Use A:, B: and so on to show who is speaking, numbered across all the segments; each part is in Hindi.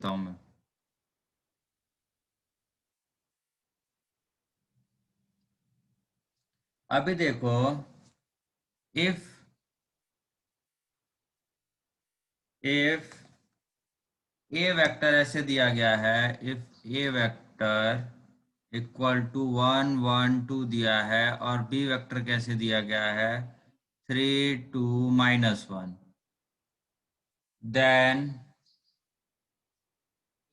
A: हूँ मैं। अभी देखो, इफ इफ ए वेक्टर ऐसे दिया गया है, if A vector equal to 1 1 2 दिया है, और बी वेक्टर कैसे दिया गया है, 3 2 -1, देन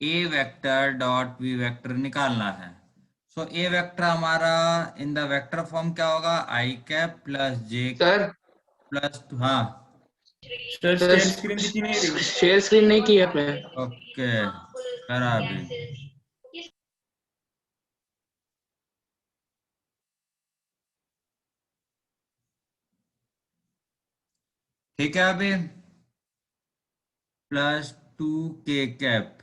A: ए वेक्टर डॉट बी वेक्टर निकालना है। सो ए वेक्टर हमारा इन द वेक्टर फॉर्म क्या होगा, आई कैप प्लस जे
B: सर
A: प्लस, हाँ।
C: सर
B: सर
C: शेयर स्क्रीन दिखी नहीं रही।
B: शेयर स्क्रीन नहीं की आपने।
A: ओके, करा अभी। ठीक है, अभी +2 k कैप,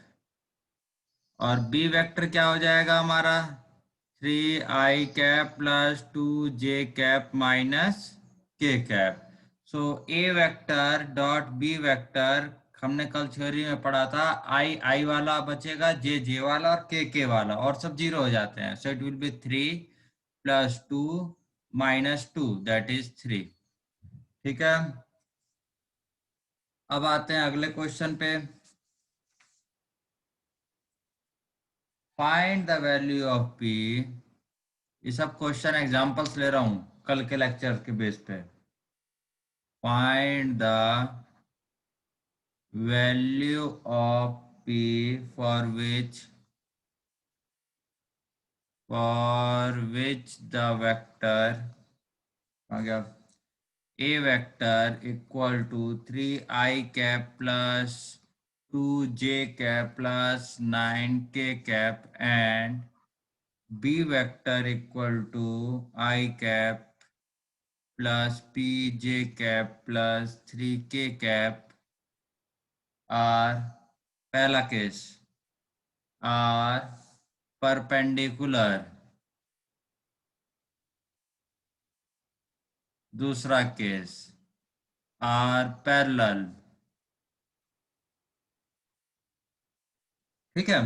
A: और बी वेक्टर क्या हो जाएगा हमारा, 3 i cap +2 j cap -k cap. So A vector dot B vector, हमने कल थ्योरी में पढ़ा था, आई आई वाला बचेगा, जे जे वाला, और के वाला, और सब जीरो हो जाते हैं। So it will be 3 + 2 - 2, that is 3। ठीक है, अब आते हैं अगले क्वेश्चन पे। Find the value of P. ये सब क्वेश्चन एग्जांपल्स ले रहा हूँ कल के लेक्चर के बेस पे। Find the value of p for which the vector आ गया, a vector equal to 3 i cap +2 j cap +9 k cap, and b vector equal to i cap +p j cap +3 k cap are, पहला केस, आर परपेंडिकुलर। दूसरा केस, आर पैरेलल। ठीक है,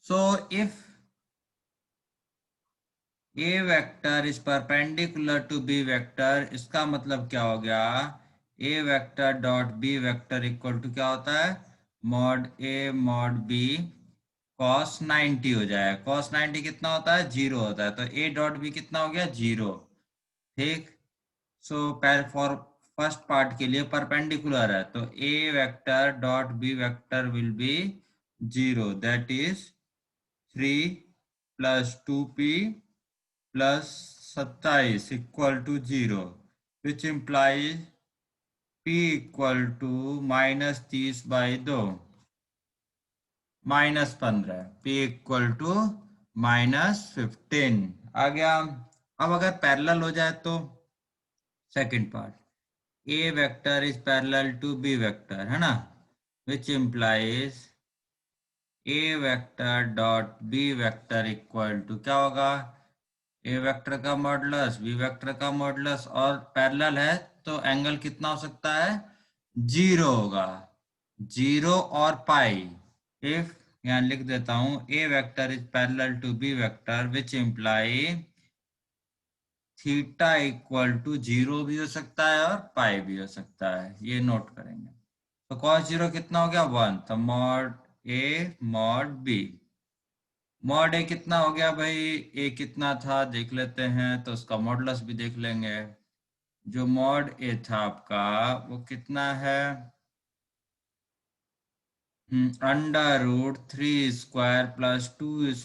A: so if A vector is perpendicular to b vector, इसका मतलब क्या हो गया, a vector dot B vector equal to क्या होता है, mod A mod B cos 90 हो जाएगा। कॉस 90 कितना होता है, 0 होता है, तो ए डॉट बी कितना हो गया, 0। ठीक, सो फॉर फर्स्ट पार्ट के लिए परपेंडिकुलर है, तो a vector dot B vector will be 0, that is 3 + 2p +27 equal to 0, which implies p equal to -30/2 -15, p equal to -15 आ गया। अब अगर पैरेलल हो जाए तो, second part, a vector is parallel to b vector, है ना, which implies a vector dot B vector equal to क्या होगा, ए वेक्टर का मॉडुलस बी वेक्टर का मॉडुलस, और पैरेलल है तो एंगल कितना हो सकता है, 0 होगा, 0 और पाई। इफ, यहाँ लिख देता हूं, a vector is parallel to b vector which imply theta equal to 0 भी हो सकता है और पाई भी हो सकता है, ये नोट करेंगे। तो cos 0 कितना हो गया, 1, तो mod A mod B. Mod ए कितना हो गया भाई, ए कितना था देख लेते हैं, तो उसका मॉडुलस भी देख लेंगे। जो मॉड ए था आपका, वो कितना है, √3² +2²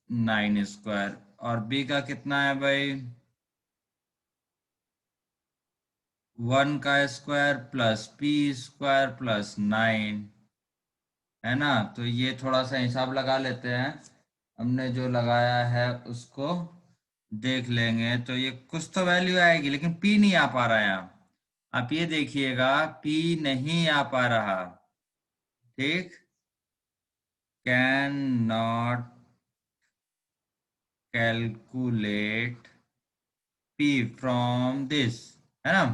A: +9², और बी का कितना है भाई, 1² +p² +9, है ना। तो ये थोड़ा सा हिसाब लगा लेते हैं, हमने जो लगाया है उसको देख लेंगे, तो ये कुछ तो वैल्यू आएगी, लेकिन पी नहीं आ पा रहा है यहाँ। आप ये देखिएगा, पी नहीं आ पा रहा। ठीक, can not calculate P from this, है ना।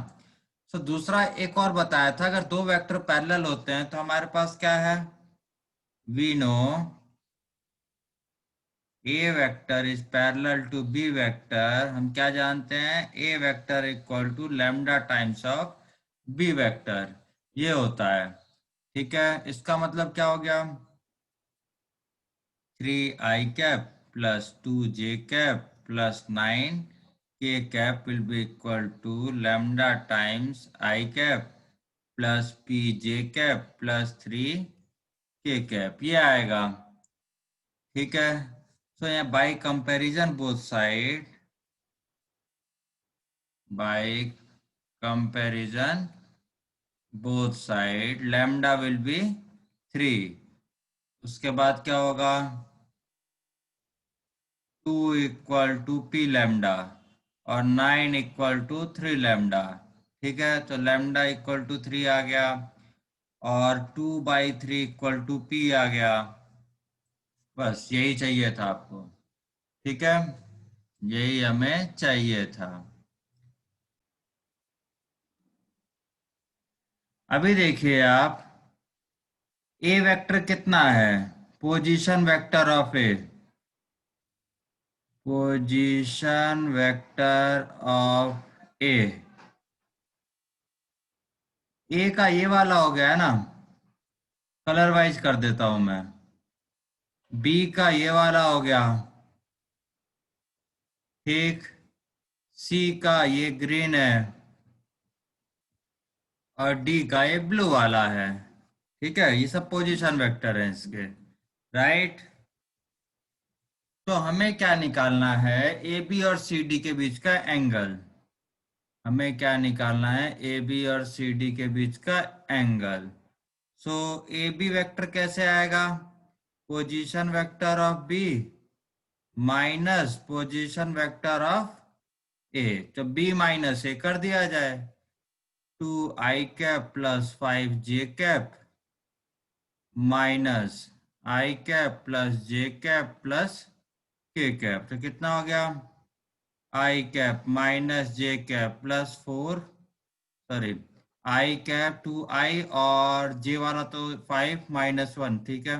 A: तो दूसरा एक और बताया था, अगर दो वेक्टर पैरेलल होते हैं तो हमारे पास क्या है, we know A vector is parallel to B vector, हम क्या जानते हैं, A vector equal to lambda times of B vector, ये होता है। ठीक है, इसका मतलब क्या हो गया, 3i cap plus 2j cap plus 9k cap will be equal to lambda times I cap plus pj cap plus 3k cap, ये आएगा। ठीक है, तो यहाँ by comparison both side, by comparison both side lambda will be 3। उसके बाद क्या होगा, 2 इक्वल टू पी लैम्डा और 9 इक्वल टू 3 लैम्डा। ठीक है, तो लैम्डा इक्वल टू 3 आ गया और 2/3 इक्वल टू पी आ गया। बस यही चाहिए था आपको। ठीक है, यही हमें चाहिए था। अभी देखिए आप, ए वेक्टर कितना है, position vector of a, position vector of a का ये वाला हो गया है ना, कलर वाइज कर देता हूं मैं। बी का ये वाला हो गया, ठीक। सी का ये ग्रीन है और डी का ये ब्लू वाला है। ठीक है, ये सब पोजीशन वेक्टर है इसके, राइट। तो हमें क्या निकालना है, ए बी और सी डी के बीच का एंगल। हमें क्या निकालना है, ए बी और सी डी के बीच का angle. So a B vector कैसे आएगा, position vector of b minus position vector of a, तो बी माइनस ए कर दिया जाए, 2i cap plus 5j cap minus i cap plus j cap plus k cap, तो कितना हो गया, i cap minus j cap plus 4, sorry i cap 2i और जे वाला तो 5 माइनस 1, ठीक है।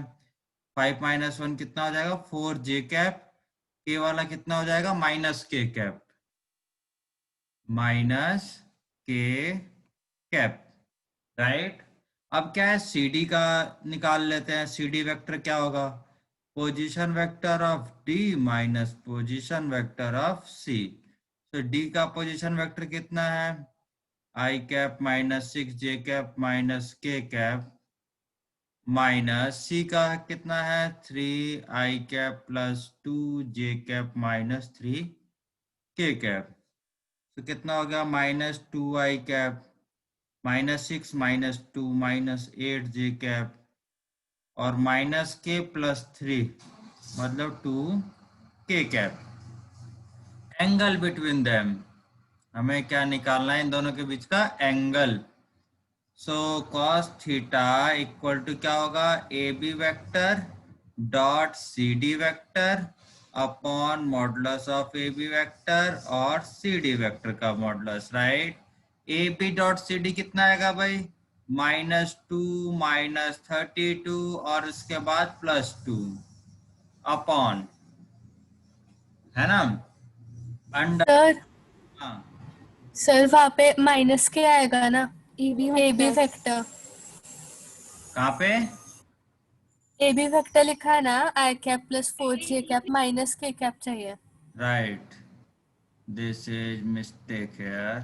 A: 5 माइनस 1 कितना हो जाएगा, 4j कैप, के वाला कितना हो जाएगा, minus k cap, minus k cap, right. अब क्या है, सी डी का निकाल लेते हैं। सी डी वेक्टर क्या होगा, position vector of d minus position vector of c. तो डी का पोजीशन वेक्टर कितना है, i cap minus 6j cap minus k cap minus c का कितना है, 3i cap plus 2j cap minus 3k cap, तो कितना हो गया, -2i कैप -6 -2 -8j कैप और -k+3 मतलब 2k cap. Angle between them, हमें क्या निकालना है, इन दोनों के बीच का angle. So cos theta equal to क्या होगा, A B vector dot C D vector upon modulus of A B vector और सी डी वेक्टर का modulus, right. A B dot C D कितना आएगा भाई, -2 -32 और इसके बाद +2 अपॉन, है ना, अंडर।
B: सर
A: हाँ,
B: सर वहाँ पे माइनस के आएगा ना, ए बी वेक्टर,
A: कहाँ पे,
B: ए बी वेक्टर लिखा है ना, i cap plus 4j cap minus k cap चाहिए।
A: Right, this is mistake here,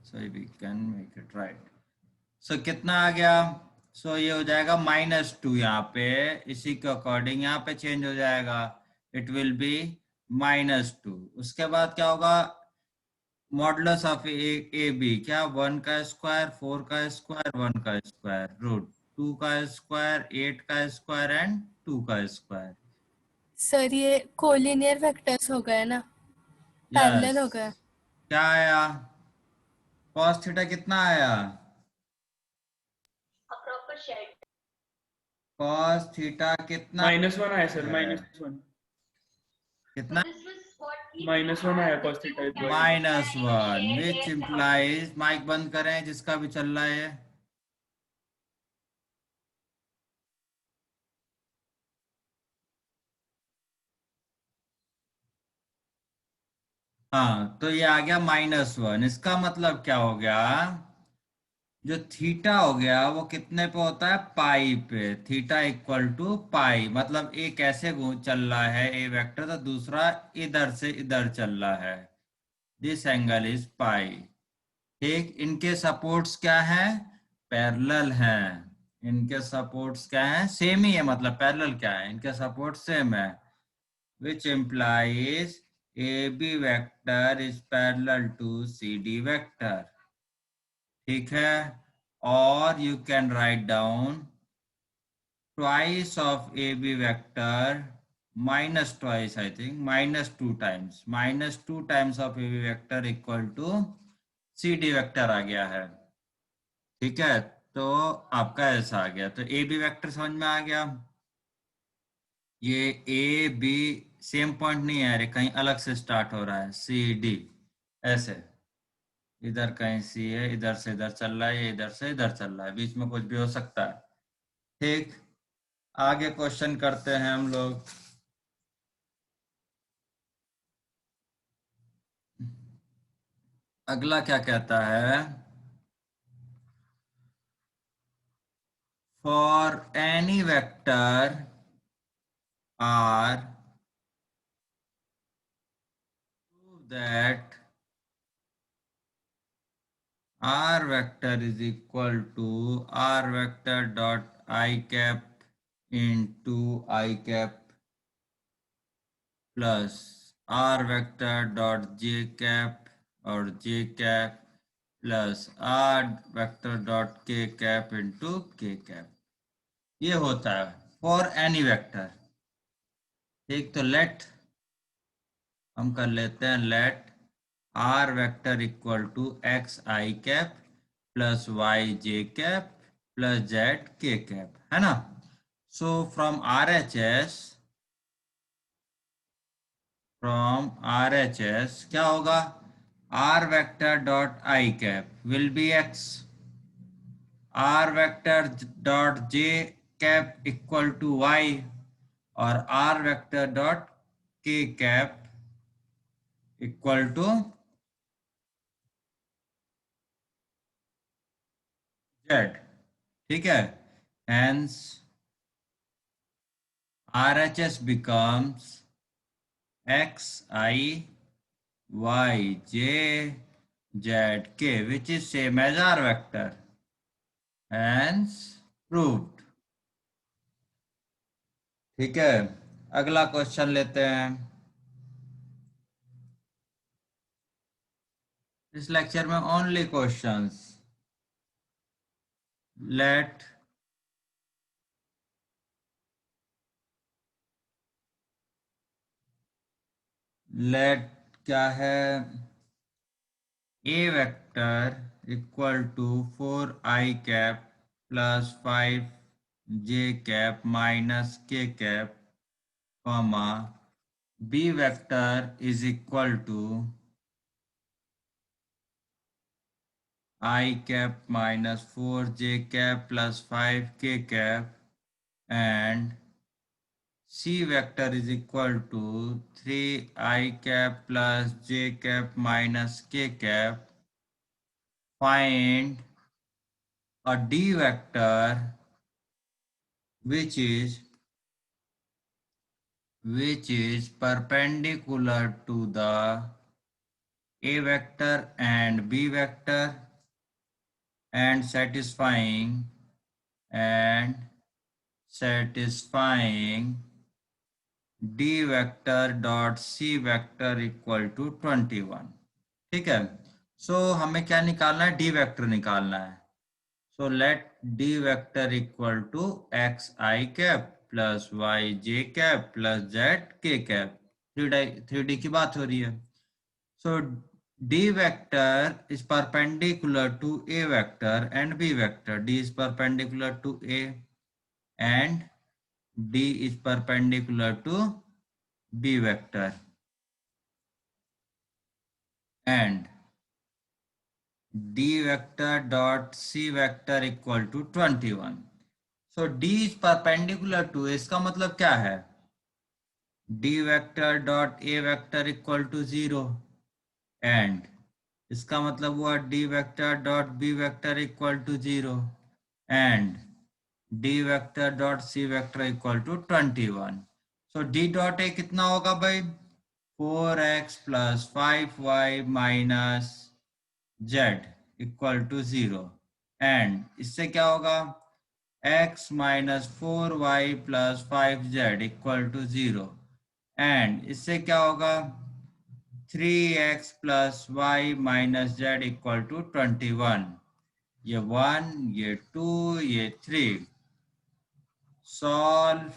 A: so we can make it right। so कितना आ गया, ये हो जाएगा -2, यहाँ पे इसी के अकॉर्डिंग यहाँ पे चेंज हो जाएगा, इट विल बी -2। उसके बाद क्या होगा, मॉडुलस ऑफ ए बी क्या, 1 का स्क्वायर 4 का स्क्वायर 1 का स्क्वायर रूट 2 का स्क्वायर 8 का स्क्वायर एंड 2 का स्क्वायर।
B: सर ये कोलिनियर वेक्टर्स हो गए ना, पैरेलल हो गए।
A: क्या आया, cos थीटा कितना आया, cos थीटा कितना
C: -1 आया सर,
A: है?
C: -1
A: कितना,
C: -1 आया cos theta
A: -1, which implies, mic बंद करें जिसका भी चल रहा है। हाँ, तो ये आ गया -1। इसका मतलब क्या हो गया, जो थीटा हो गया वो कितने पे होता है, पाई पे। थीटा इक्वल टू पाई, मतलब एक ऐसे चल रहा है ए वेक्टर, तो दूसरा इधर से इधर चल रहा है। This angle is pi. ठीक, इनके सपोर्ट्स क्या है, पैरेलल हैं। इनके सपोर्ट्स क्या है, सेम ही है, मतलब पैरेलल क्या है, इनके सपोर्ट सेम है, which implies AB vector is parallel to CD vector। ठीक है, और you can write down twice of AB vector, minus twice I think, -2 times, -2 times of AB vector equal to CD vector आ गया है। ठीक है, तो आपका ऐसा आ गया, तो AB वेक्टर समझ में आ गया। ये ए बी सेम पॉइंट नहीं है, अरे कहीं अलग से स्टार्ट हो रहा है, सी डी ऐसे, इधर कहीं सी है, इधर से इधर चल रहा है, ये इधर से इधर चल रहा है, बीच में कुछ भी हो सकता है। ठीक, आगे क्वेश्चन करते हैं हम लोग। अगला क्या कहता है, for any vector r that r vector is equal to r vector dot I cap into I cap plus r vector dot j cap और j cap plus r vector dot k cap into k cap। ये होता है फॉर एनी वेक्टर। ठीक, तो लेट हम कर लेते हैं, let r vector equal to x i cap plus y j cap plus z k cap, है ना। सो फ्रॉम RHS क्या होगा, r vector dot i cap will be x, r vector dot j cap equal to y, और r vector dot k cap equal to z। ठीक है, hence RHS becomes xi yj zk which is same as r vector, hence proved। ठीक है, अगला क्वेश्चन लेते हैं। इस लेक्चर में ओनली क्वेश्चंस। लेट लेट क्या है, a vector equal to 4i cap plus 5j cap minus k cap, comma b vector is equal to I cap minus 4j cap plus 5k cap, and C vector is equal to 3I cap plus j cap minus k cap. Find a D vector which is perpendicular to the A vector and B vector and satisfying D vector dot C vector equal to 21। ठीक है, सो हमें क्या निकालना है, डी वेक्टर निकालना है। So let d vector equal to x i cap plus y j cap plus z k cap, three d की बात हो रही है। So d vector is perpendicular to a vector and b vector, d is perpendicular to a and D is perpendicular to B vector, and D vector dot C vector equal to 21। So D is perpendicular to, इसका मतलब क्या है, D vector dot A vector equal to 0, and इसका मतलब हुआ d vector dot B vector equal to 0 and d vector dot c vector equal to 21। So d dot a कितना होगा भाई? 4x plus 5y minus z equal to 0 and इससे क्या होगा? x minus 4y plus 5z equal to 0 and इससे क्या होगा? 3x plus y minus z equal to 21। ये 1, ये 2, ये 3। सॉल्व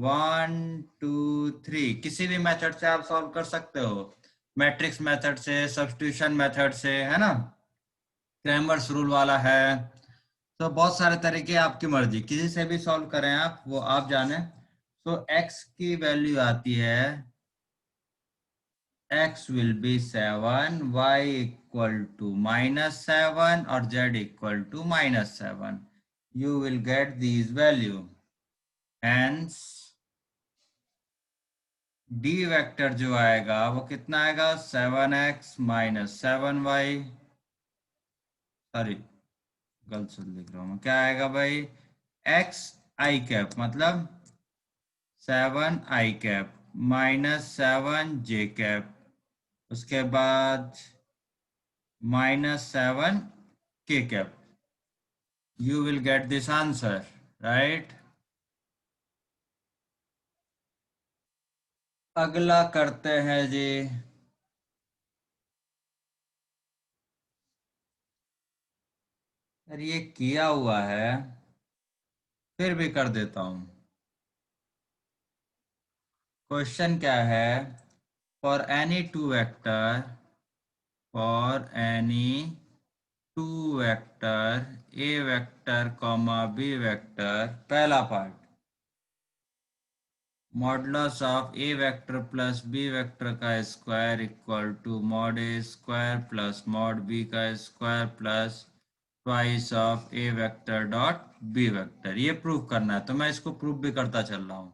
A: 1 2 3। किसी भी मेथड से आप सॉल्व कर सकते हो, मैट्रिक्स मेथड से, सब्स्टिट्यूशन मेथड से, है ना, क्रैमर्स रूल वाला है। तो बहुत सारे तरीके, आपकी मर्जी, किसी से भी सॉल्व करें आप, वो आप जाने। तो x की वैल्यू आती है, x will be 7, y equal to -7 और z equal to -7. You will get these value. Hence d vector जो आएगा वो कितना आएगा? 7x माइनस 7y, सॉरी गलत से लिख रहा हूँ मैं, क्या आएगा भाई? x आई कैप मतलब 7 आई कैप माइनस 7 जे कैप, उसके बाद -7 k cap. You will get this answer, right? अगला करते हैं जी। यार ये किया हुआ है, फिर भी कर देता हूं। क्वेश्चन क्या है? For any two vector, for any two vector a vector comma b vector, पहला part, modulus of a vector plus b vector का square equal to mod a square plus mod b का square plus twice of a vector dot B vector. ये प्रूफ करना है, तो मैं इसको प्रूफ भी करता चल रहा हूँ।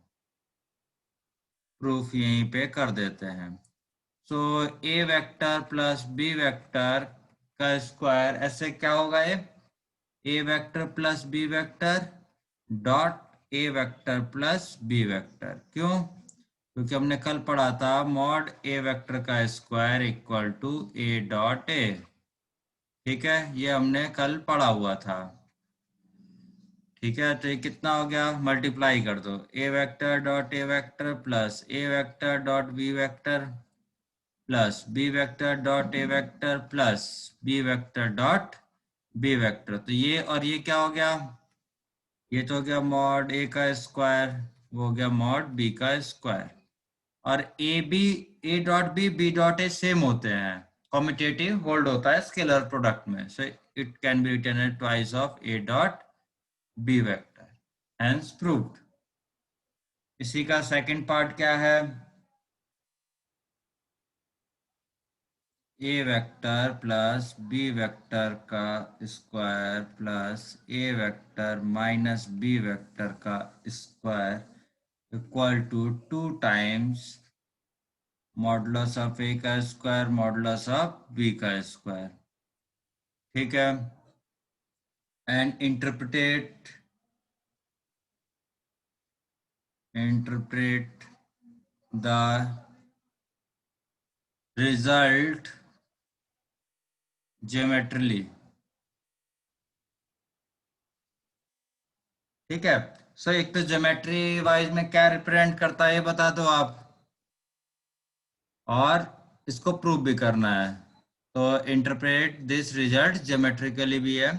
A: प्रूफ यहीं पे कर देते हैं। सो ए वेक्टर प्लस बी वेक्टर का स्क्वायर ऐसे क्या होगा? ये a vector plus b vector dot a vector plus b vector. क्यों? क्योंकि हमने कल पढ़ा था मॉड ए वेक्टर का square equal to a dot a. ठीक है, ये हमने कल पढ़ा हुआ था। ठीक है, तो ये कितना हो गया? मल्टीप्लाई कर दो, a vector dot a vector plus a vector dot B vector plus b vector dot a vector plus b vector dot B vector. तो ये और ये क्या हो गया? ये तो हो गया मॉड ए का स्क्वायर, वो हो गया मॉड बी का स्क्वायर। और a b, a dot b dot a same होते हैं, कॉम्यूटेटिव होल्ड होता है स्केलर प्रोडक्ट में, so it can be written as twice of a dot B vector, hence proved. इसी का सेकंड पार्ट क्या है? A vector plus b vector का square plus a vector minus b vector का square equal to 2 times modulus of a का स्क्वायर मॉडुलस ऑफ बी का स्क्वायर। ठीक है, and interpret the result geometrically. ठीक है, सो एक तो ज्योमेट्री वाइज में क्या रिप्रेजेंट करता है ये बता दो आप, और इसको प्रूव भी करना है। तो इंटरप्रेट दिस रिजल्ट ज्योमेट्रिकली भी है।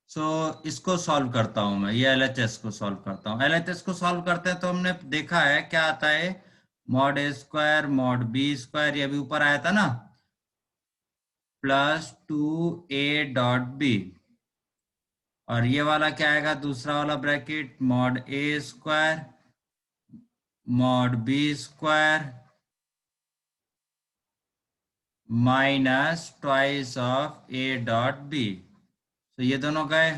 A: सो इसको सॉल्व करता हूं मैं, ये एलएचएस को सॉल्व करता हूँ। एलएचएस को सॉल्व करते हैं तो हमने देखा है क्या आता है, mod a square mod b square, ये भी ऊपर आया था ना, प्लस 2a डॉट बी, और ये वाला क्या आएगा दूसरा वाला bracket, mod a square mod b square minus twice of a dot b. तो ये दोनों गए,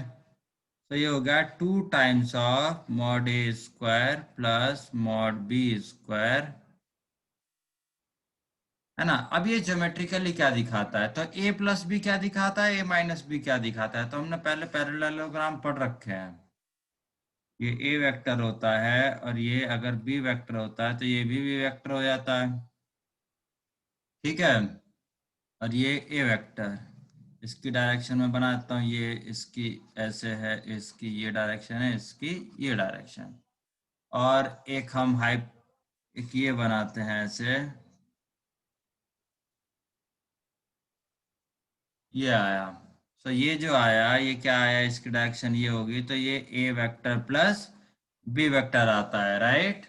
A: तो ये हो गया 2 times of mod a square plus mod b square है ना। अब ये ज्योमेट्रिकली क्या दिखाता है, तो a प्लस बी क्या दिखाता है, a माइनस बी क्या दिखाता है, तो हमने पहले पैरेललोग्राम पढ़ रखे हैं। ये a वेक्टर होता है और ये अगर b वेक्टर होता है तो ये भी b वेक्टर हो जाता है, ठीक है। और ये a वेक्टर, इसकी डायरेक्शन में बनाता हूँ, ये इसकी ऐसे है, इसकी ये डायरेक्शन है, इसकी ये डायरेक्शन। और एक हम एक ये बनाते हैं ऐसे, ये आया। तो ये जो आया, ये क्या आया, इसकी डायरेक्शन ये होगी, तो ये a vector plus b vector आता है, राइट।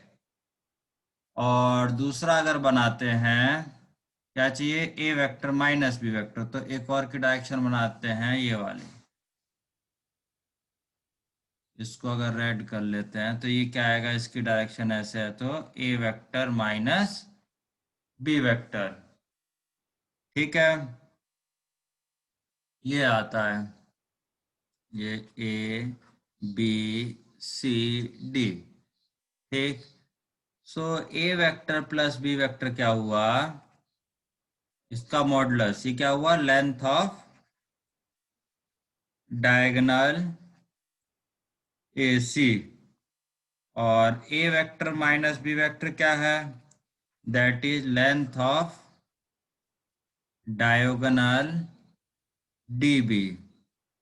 A: और दूसरा अगर बनाते हैं, क्या चाहिए, a vector minus b vector, तो एक और की डायरेक्शन बनाते हैं ये वाली। इसको अगर रेड कर लेते हैं तो ये क्या आएगा, इसकी डायरेक्शन ऐसे है, तो a vector minus b vector, ठीक है। ये आता है, ये a b c d, ठीक। So a vector plus b vector क्या हुआ, इसका मॉडुलस, ये क्या हुआ, लेंथ ऑफ डायगोनल AC। और a vector minus b vector क्या है, that is length of diagonal DB,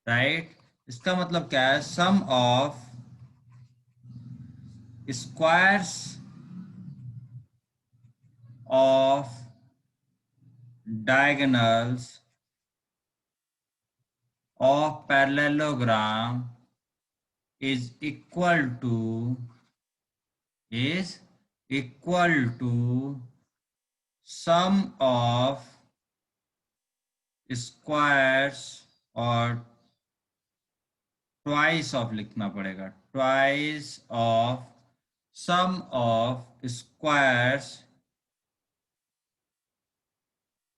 A: right. इसका मतलब क्या है, sum of squares of diagonals of parallelogram is equal to sum of squares, और twice of लिखना पड़ेगा, twice of sum of squares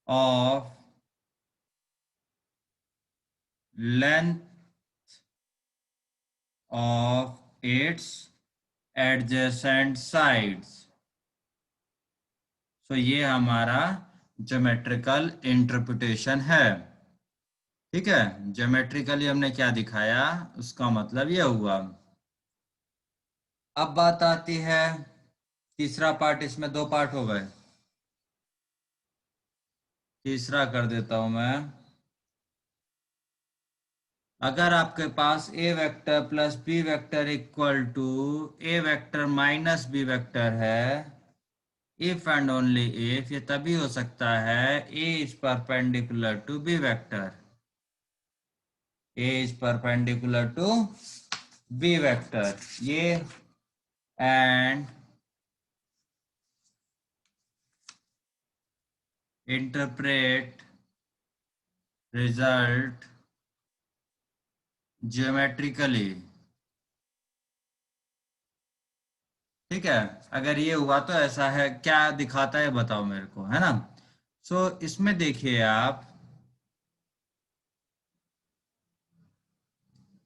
A: of length of its adjacent sides। तो ये हमारा ज्योमेट्रिकल इंटरप्रिटेशन है, ठीक है। ज्योमेट्रिकली हमने क्या दिखाया, उसका मतलब ये हुआ। अब बात आती है तीसरा पार्ट, इसमें दो पार्ट हो गए, तीसरा कर देता हूं मैं। अगर आपके पास a vector plus b vector equal to a vector minus b vector है, इफ एंड ओनली इफ, ये तभी हो सकता है a is perpendicular to b vector, a is perpendicular to b vector, ये एंड इंटरप्रेट रिजल्ट ज्योमेट्रिकली, ठीक है। अगर ये हुआ तो ऐसा है, क्या दिखाता है बताओ मेरे को, है ना। सो इसमें देखिए आप,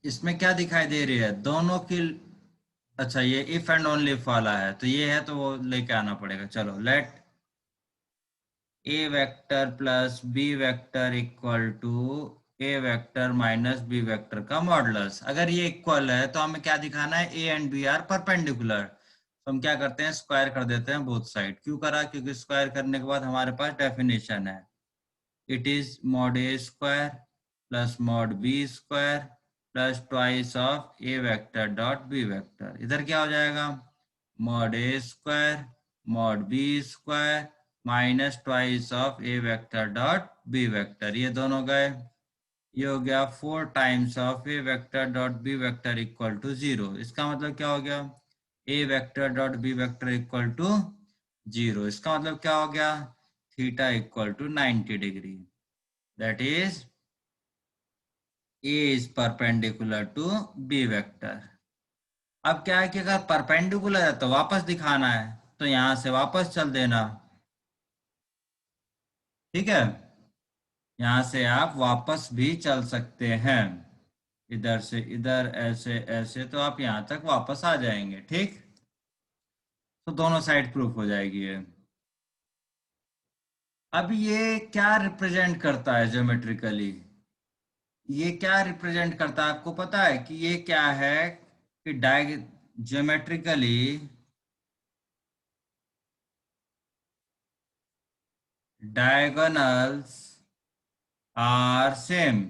A: इसमें क्या दिखाई दे रही है, दोनों की, अच्छा ये इफ एंड ओनली इफ वाला है, तो ये है तो वो लेके आना पड़ेगा। चलो, let a vector plus b vector equal to a vector minus b vector का मॉडुलस। अगर ये इक्वल है तो हमें क्या दिखाना है, a and b are perpendicular. तो हम क्या करते हैं, स्क्वायर कर देते हैं बोथ साइड। क्यों करा, क्योंकि स्क्वायर करने के बाद हमारे पास डेफिनेशन है, it is mod a square plus mod b square plus twice of a vector dot b vector. इधर क्या हो जाएगा, mod a square mod b square minus twice of a vector dot b vector, ये दोनों गए। ये हो गया 4 times of a vector dot b vector equal to 0। इसका मतलब क्या हो गया, a vector dot b vector equal to 0। इसका मतलब क्या हो गया, theta equal to 90 degree, that is a is perpendicular to b vector. अब क्या है कि अगर परपेंडिकुलर है तो वापस दिखाना है, तो यहां से वापस चल देना, ठीक है। यहां से आप वापस भी चल सकते हैं, इधर से इधर ऐसे ऐसे, तो आप यहां तक वापस आ जाएंगे, ठीक। तो दोनों साइड प्रूफ हो जाएगी ये। अब ये क्या रिप्रेजेंट करता है ज्योमेट्रिकली? ये क्या रिप्रेजेंट करता है आपको पता है कि ये क्या है? कि geometrically diagonals are same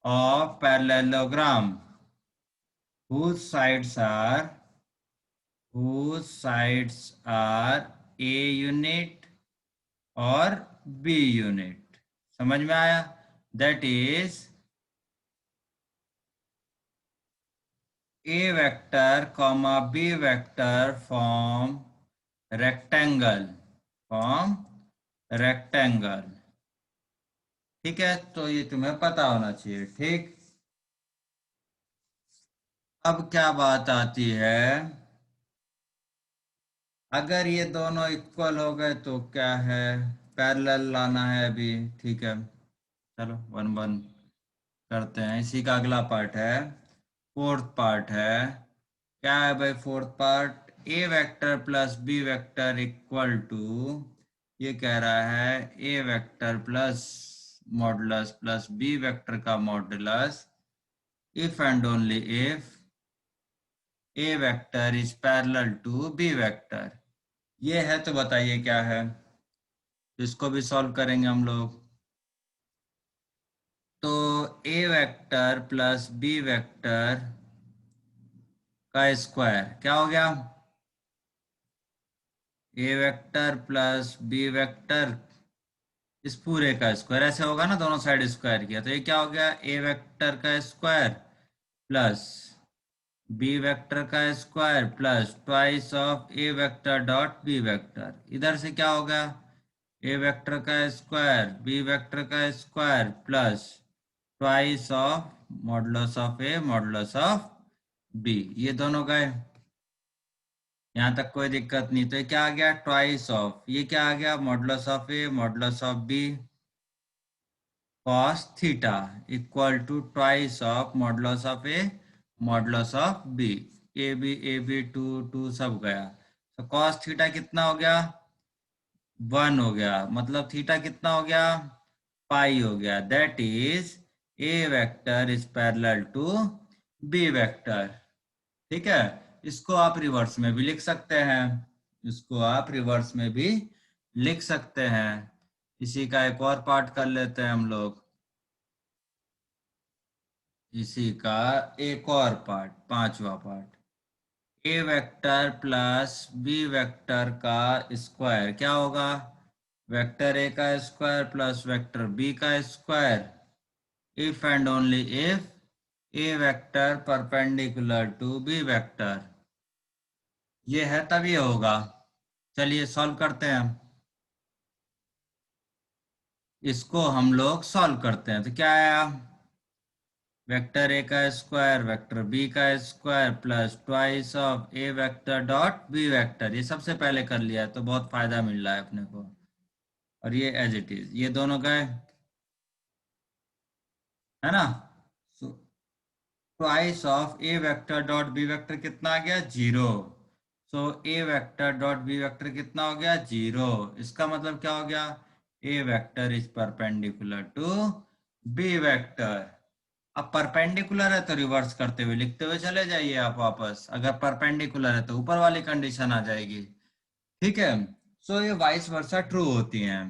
A: of parallelogram whose sides are A unit और B unit। समझ में आया? That is A vector comma B vector form rectangle, form rectangle। ठीक है, तो ये तुम्हें पता होना चाहिए। ठीक, अब क्या बात आती है, अगर ये दोनों इक्वल हो गए तो क्या है, पैरेलल लाना है अभी। ठीक है, चलो वन वन करते हैं। इसी का अगला पार्ट है, फोर्थ पार्ट है। क्या है भाई fourth part? A vector plus b vector equal to, ये कह रहा है a vector plus modulus plus b vector का modulus if and only if A vector is parallel to b vector. ये है तो बताइए क्या है? इसको भी सॉल्व करेंगे हम लोग। तो a vector plus b vector का स्क्वायर क्या हो गया? A vector plus b vector इस पूरे का स्क्वायर, ऐसे होगा ना, दोनों साइड स्क्वायर किया तो ये क्या हो गया? ए वेक्टर का स्क्वायर प्लस बी वेक्टर का square plus twice of a vector dot B vector. इधर से क्या होगा? ए वेक्टर का स्क्वायर बी वेक्टर का square plus twice of modulus of a modulus of b. ये दोनों गए, यहाँ तक कोई दिक्कत नहीं। तो ये क्या आ गया? ट्वाइस ऑफ, ये क्या आ गया? Modulus of a modulus of b cos theta equal to twice of modulus of a modulus of b. A b two two सब गया, तो cos थीटा कितना हो गया? 1 हो गया। मतलब थीटा कितना हो गया? पाई हो गया। That is a vector is parallel to b vector. ठीक है, इसको आप रिवर्स में भी लिख सकते हैं, इसको आप रिवर्स में भी लिख सकते हैं। इसी का एक और पार्ट कर लेते हैं हम लोग, इसी का एक और पार्ट, पांचवा part. A vector plus b vector का स्क्वायर क्या होगा? वेक्टर ए का स्क्वायर प्लस वेक्टर बी का square if and only if A vector perpendicular to b vector. ये है तब ये होगा। चलिए सॉल्व करते हैं, इसको हम लोग सॉल्व करते हैं। तो क्या आया? वेक्टर ए का स्क्वायर वेक्टर बी का square plus twice of a vector dot B vector. ये सबसे पहले कर लिया है तो बहुत फायदा मिल रहा है अपने को। और ये एज इट इज, ये दोनों गए, है ना? Twice of a vector dot B vector कितना आ गया? 0। सो ए वेक्टर डॉट बी वेक्टर कितना हो गया? 0। इसका मतलब क्या हो गया? A vector is perpendicular to b vector. अब परपेंडिकुलर है तो रिवर्स करते हुए लिखते हुए चले जाइए आप वापस। अगर परपेंडिकुलर है तो ऊपर वाली कंडीशन आ जाएगी। ठीक है, सो ये वाइस वर्सा ट्रू होती हैं।